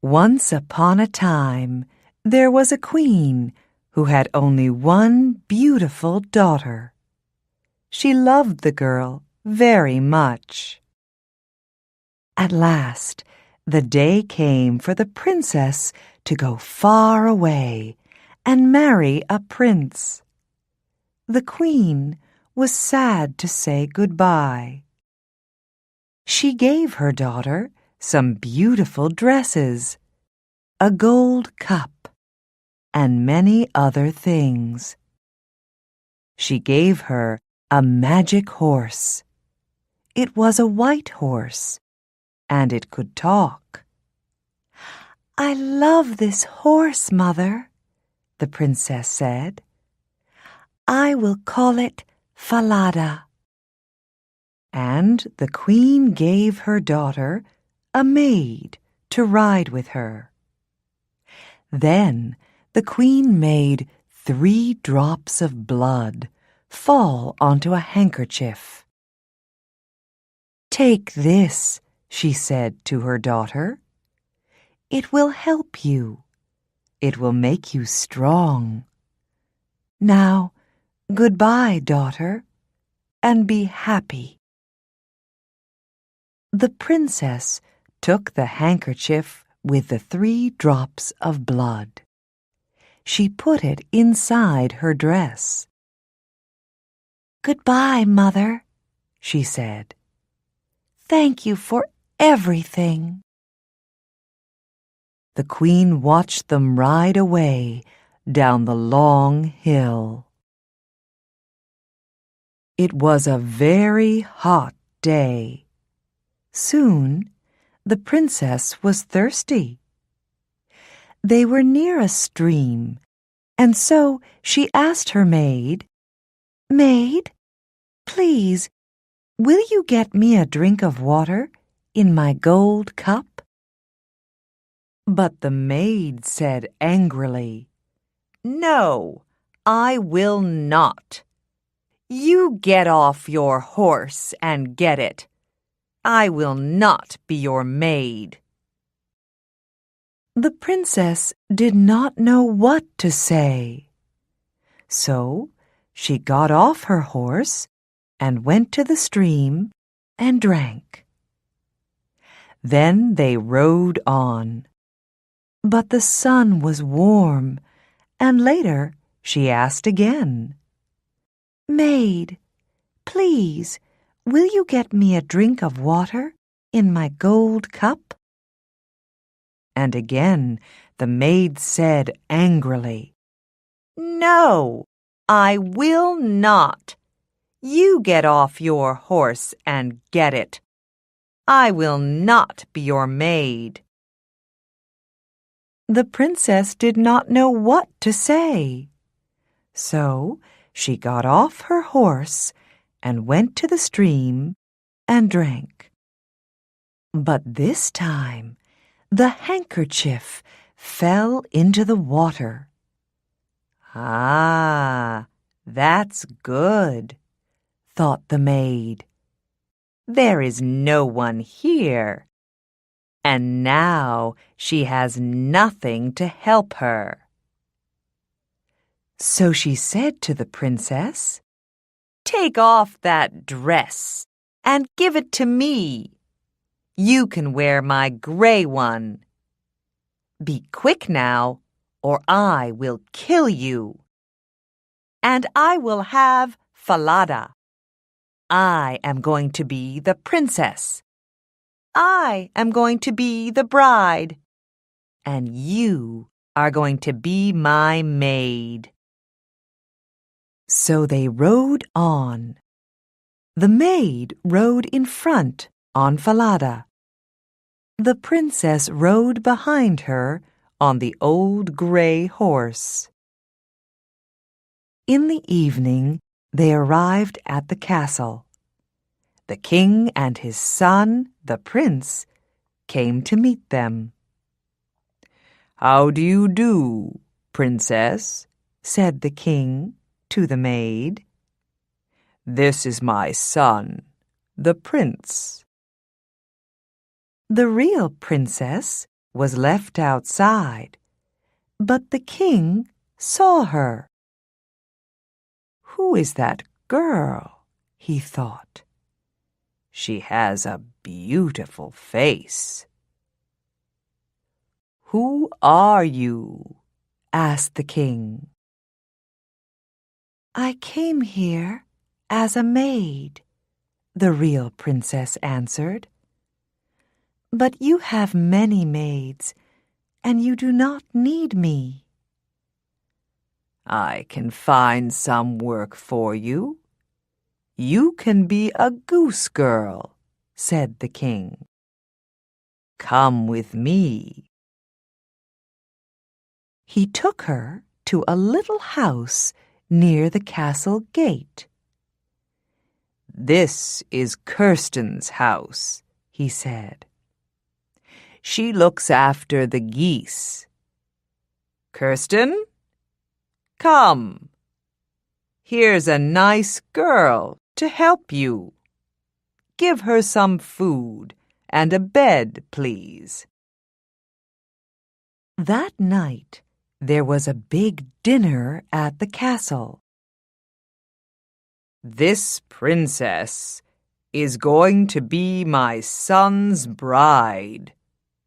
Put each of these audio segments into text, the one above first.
Once upon a time, there was a queen who had only one beautiful daughter. She loved the girl very much. At last, the day came for the princess to go far away and marry a prince. The queen was sad to say goodbye. She gave her daughter some beautiful dresses, a gold cup, and many other things. She gave her a magic horse. It was a white horse, and it could talk. "I love this horse, Mother," the princess said. "I will call it Falada." And the queen gave her daughter a maid to ride with her. Then the queen made 3 drops of blood fall onto a handkerchief. "Take this," she said to her daughter. "It will help you. It will make you strong. Now, goodbye, daughter, and be happy." The princess took the handkerchief with the 3 drops of blood. She put it inside her dress. "Goodbye, Mother," she said. "Thank you for everything." The queen watched them ride away down the long hill. It was a very hot day. Soon, the princess was thirsty. They were near a stream, and so she asked her maid, "Maid, please, will you get me a drink of water in my gold cup?" But the maid said angrily, "No, I will not. You get off your horse and get it. I will not be your maid." The princess did not know what to say. So she got off her horse and went to the stream and drank. Then they rode on. But the sun was warm, and later she asked again, "Maid, please, will you get me a drink of water in my gold cup?" And again the maid said angrily, "No, I will not. You get off your horse and get it. I will not be your maid." The princess did not know what to say. So she got off her horse and went to the stream and drank. But this time the handkerchief fell into the water. "Ah, that's good," thought the maid. "There is no one here. And now she has nothing to help her." So she said to the princess, "Take off that dress and give it to me. You can wear my gray one. Be quick now, or I will kill you. And I will have Falada. I am going to be the princess. I am going to be the bride. And you are going to be my maid." So they rode on. The maid rode in front on Falada. The princess rode behind her on the old gray horse. In the evening, they arrived at the castle. The king and his son, the prince, came to meet them. "How do you do, princess?" said the king to the maid. "This is my son, the prince." The real princess was left outside, but the king saw her. "Who is that girl?" he thought. "She has a beautiful face." "Who are you?" asked the king. "I came here as a maid," the real princess answered. "But you have many maids, and you do not need me." "I can find some work for you. You can be a goose girl," said the king. "Come with me." He took her to a little house near the castle gate. "This is Kirsten's house," he said. "She looks after the geese. Kirsten, come. Here's a nice girl to help you. Give her some food and a bed, please." That night, there was a big dinner at the castle. "This princess is going to be my son's bride,"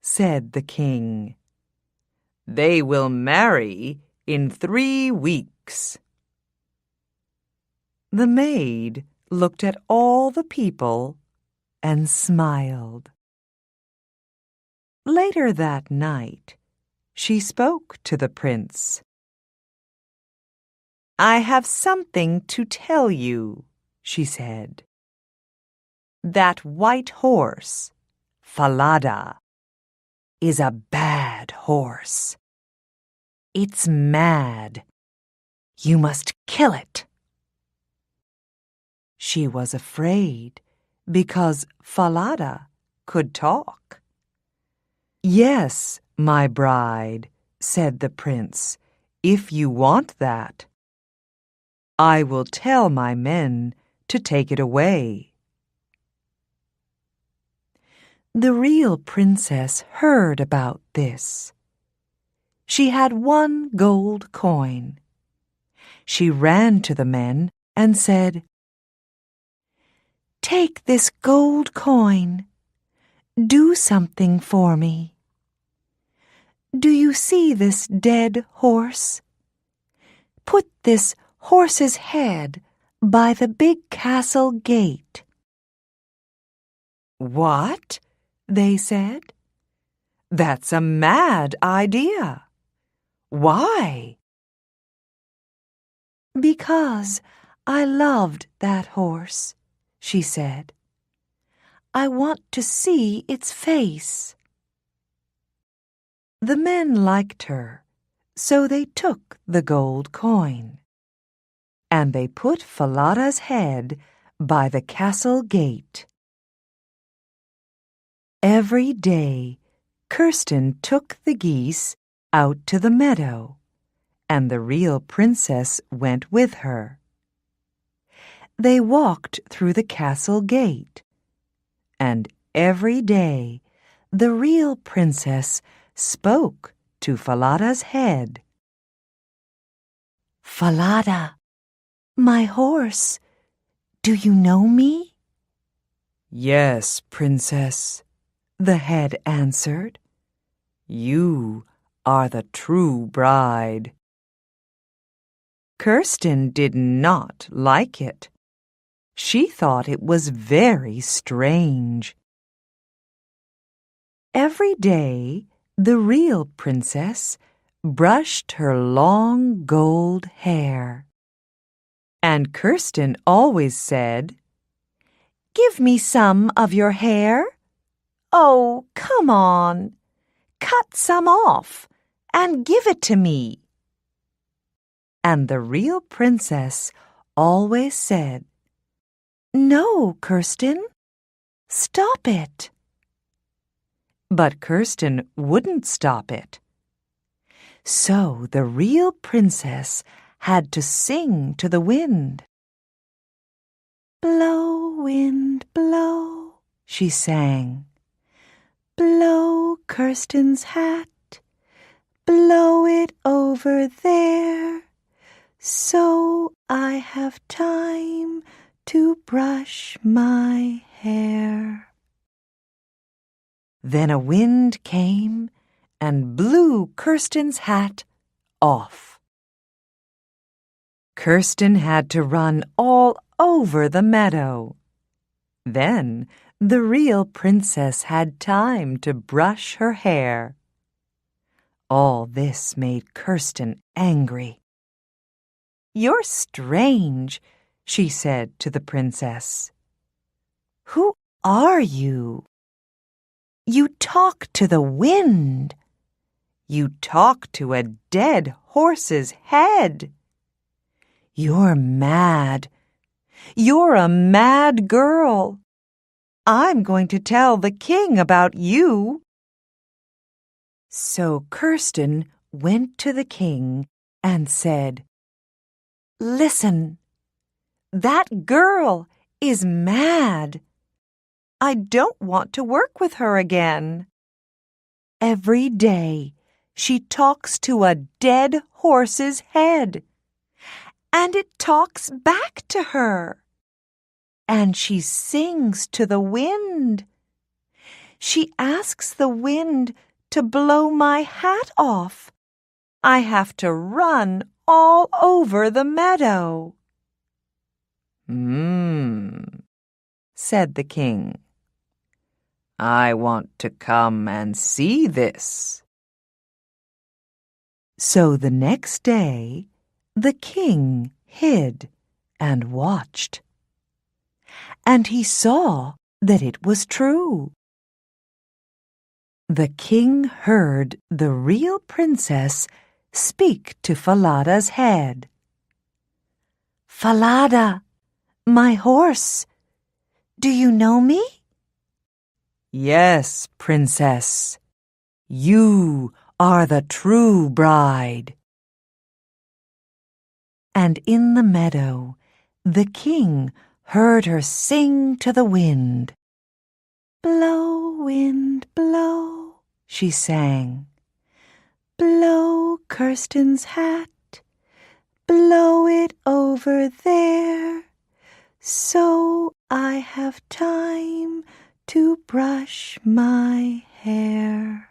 said the king. "They will marry in 3 weeks." The maid looked at all the people and smiled. Later that night, she spoke to the prince. "I have something to tell you," she said. "That white horse, Falada, is a bad horse. It's mad. You must kill it." She was afraid because Falada could talk. "Yes, my bride," said the prince, "if you want that. I will tell my men to take it away." The real princess heard about this. She had 1 gold coin. She ran to the men and said, "Take this gold coin. Do something for me. Do you see this dead horse? Put this horse's head by the big castle gate." "What?" they said. "That's a mad idea. Why?" "Because I loved that horse," she said. "I want to see its face." The men liked her, so they took the gold coin. And they put Falada's head by the castle gate. Every day, Kirsten took the geese out to the meadow, and the real princess went with her. They walked through the castle gate, and every day the real princess spoke to Falada's head. "Falada, my horse, do you know me?" "Yes, princess," the head answered. "You are the true bride." Kirsten did not like it. She thought it was very strange. Every day, the real princess brushed her long gold hair. And Kirsten always said, "Give me some of your hair. Oh, come on. Cut some off and give it to me." And the real princess always said, "No, Kirsten, stop it." But Kirsten wouldn't stop it. So the real princess had to sing to the wind. "Blow, wind, blow," she sang. Blow Kirsten's hat, blow it over there, so I have time to brush my hair. Then a wind came and blew Kirsten's hat off. Kirsten had to run all over the meadow. Then the real princess had time to brush her hair. All this made Kirsten angry. "You're strange," she said to the princess. "Who are you? You talk to the wind. You talk to a dead horse's head. You're mad. You're a mad girl. I'm going to tell the king about you." So Kirsten went to the king and said, "Listen, that girl is mad. I don't want to work with her again. Every day she talks to a dead horse's head, and it talks back to her. And she sings to the wind. She asks the wind to blow my hat off. I have to run all over the meadow." Said the king. "I want to come and see this." So the next day, the king hid and watched. And he saw that it was true. The king heard the real princess speak to Falada's head. "Falada, my horse, do you know me?" "Yes, princess, you are the true bride." And in the meadow, the king heard her sing to the wind. "Blow, wind, blow," she sang. "Blow Kirsten's hat, blow it over there, so I have time to brush my hair."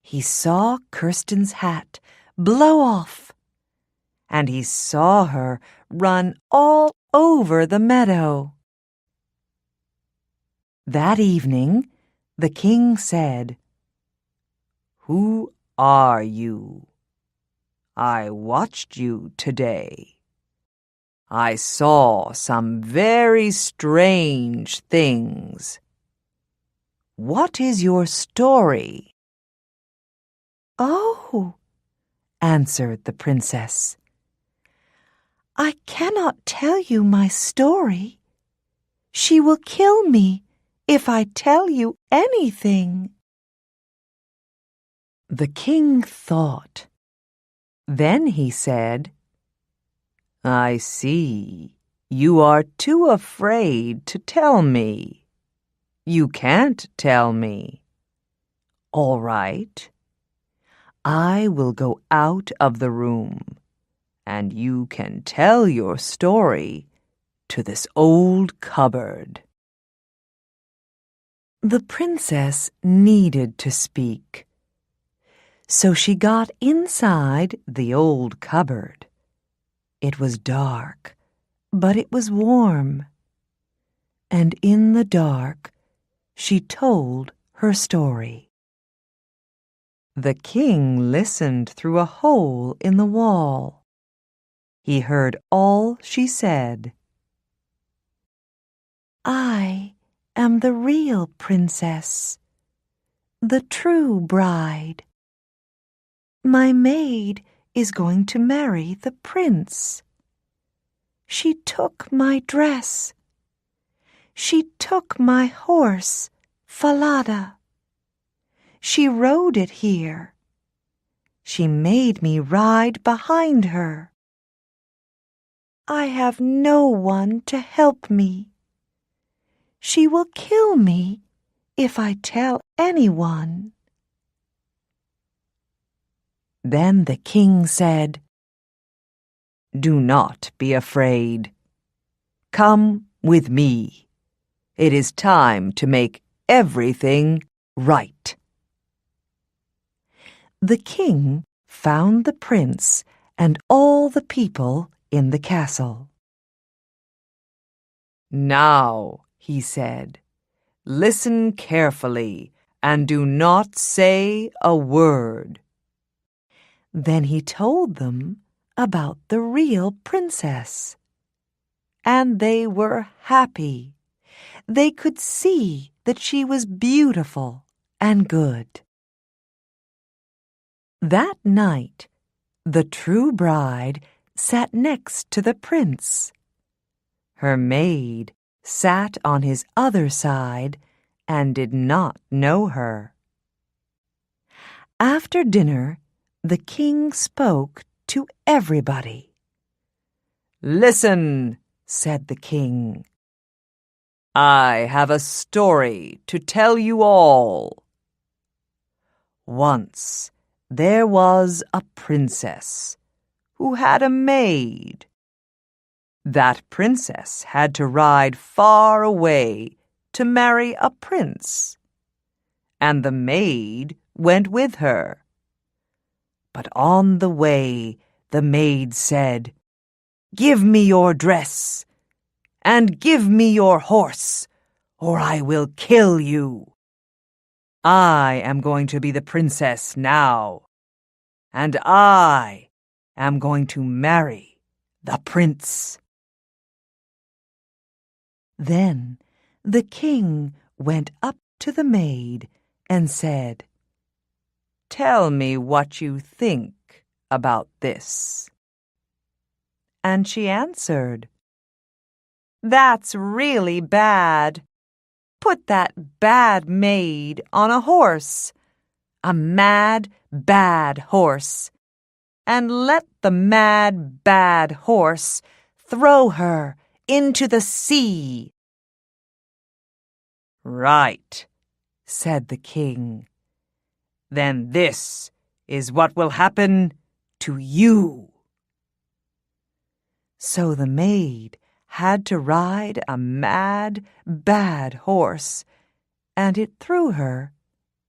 He saw Kirsten's hat blow off, and he saw her run all over the meadow. That evening, the king said, "Who are you? I watched you today. I saw some very strange things. What is your story?" "Oh," answered the princess, "I cannot tell you my story. She will kill me if I tell you anything." The king thought. Then he said, "I see. You are too afraid to tell me. You can't tell me. All right. I will go out of the room, and you can tell your story to this old cupboard." The princess needed to speak, so she got inside the old cupboard. It was dark, but it was warm. And in the dark, she told her story. The king listened through a hole in the wall. He heard all she said. "I am the real princess, the true bride. My maid is going to marry the prince. She took my dress. She took my horse, Falada. She rode it here. She made me ride behind her. I have no one to help me. She will kill me if I tell anyone?" Then the king said, "Do not be afraid. Come with me. It is time to make everything right." The king found the prince and all the people in the castle. "Now," he said, "listen carefully and do not say a word." Then he told them about the real princess. And they were happy. They could see that she was beautiful and good. That night, the true bride sat next to the prince. Her maid sat on his other side and did not know her. After dinner, the king spoke to everybody. "Listen," said the king. "I have a story to tell you all. Once there was a princess who had a maid. That princess had to ride far away to marry a prince, and the maid went with her. But on the way, the maid said, 'Give me your dress, and give me your horse, or I will kill you. I am going to be the princess now, and I am going to marry the prince.' Then the king went up to the maid and said, 'Tell me what you think about this.' And she answered, 'That's really bad. Put that bad maid on a horse, a mad, bad horse, and let the mad, bad horse throw her into the sea.' 'Right,' said the king. 'Then this is what will happen to you.' So the maid had to ride a mad, bad horse, and it threw her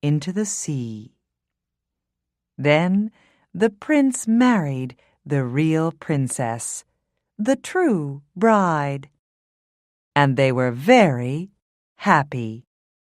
into the sea. Then the prince married the real princess, the true bride, and they were very happy.